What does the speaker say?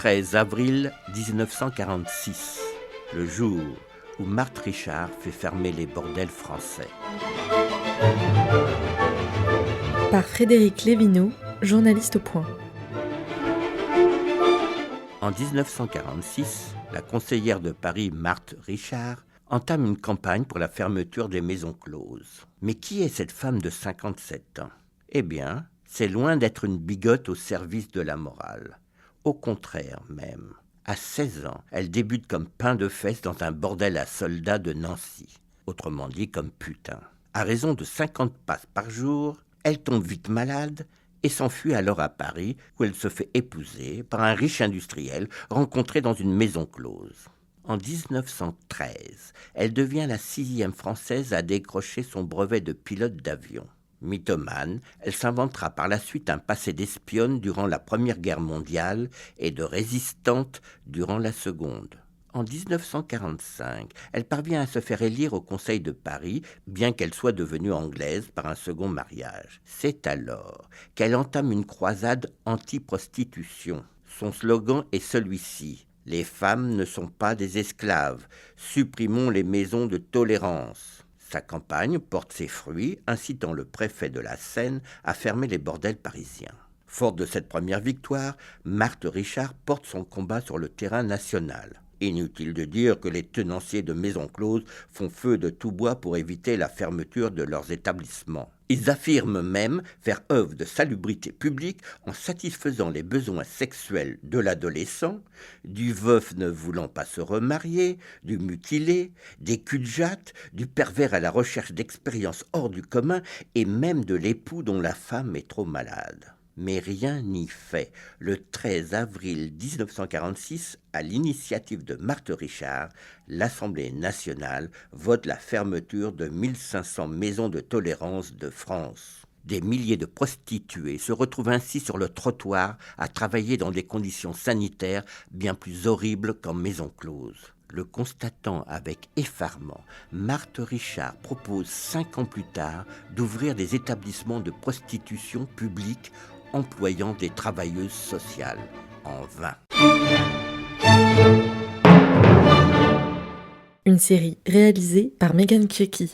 13 avril 1946, le jour où Marthe Richard fait fermer les bordels français. Par Frédéric Lévineau, journaliste au Point. En 1946, la conseillère de Paris Marthe Richard entame une campagne pour la fermeture des maisons closes. Mais qui est cette femme de 57 ans ? Eh bien, c'est loin d'être une bigote au service de la morale. Au contraire même. À 16 ans, elle débute comme pain de fesses dans un bordel à soldats de Nancy, autrement dit comme putain. À raison de 50 passes par jour, elle tombe vite malade et s'enfuit alors à Paris, où elle se fait épouser par un riche industriel rencontré dans une maison close. En 1913, elle devient la 6e Française à décrocher son brevet de pilote d'avion. Mythomane, elle s'inventera par la suite un passé d'espionne durant la Première Guerre mondiale et de résistante durant la Seconde. En 1945, elle parvient à se faire élire au Conseil de Paris, bien qu'elle soit devenue anglaise par un second mariage. C'est alors qu'elle entame une croisade anti-prostitution. Son slogan est celui-ci: « Les femmes ne sont pas des esclaves, supprimons les maisons de tolérance ». Sa campagne porte ses fruits, incitant le préfet de la Seine à fermer les bordels parisiens. Forte de cette première victoire, Marthe Richard porte son combat sur le terrain national. Inutile de dire que les tenanciers de maisons closes font feu de tout bois pour éviter la fermeture de leurs établissements. Ils affirment même faire œuvre de salubrité publique en satisfaisant les besoins sexuels de l'adolescent, du veuf ne voulant pas se remarier, du mutilé, des cul-de-jatte, du pervers à la recherche d'expériences hors du commun et même de l'époux dont la femme est trop malade. Mais rien n'y fait. Le 13 avril 1946, à l'initiative de Marthe Richard, l'Assemblée nationale vote la fermeture de 1500 maisons de tolérance de France. Des milliers de prostituées se retrouvent ainsi sur le trottoir à travailler dans des conditions sanitaires bien plus horribles qu'en maison close. Le constatant avec effarement, Marthe Richard propose 5 ans plus tard d'ouvrir des établissements de prostitution publique employant des travailleuses sociales. En vain. Une série réalisée par Megan Kiecky.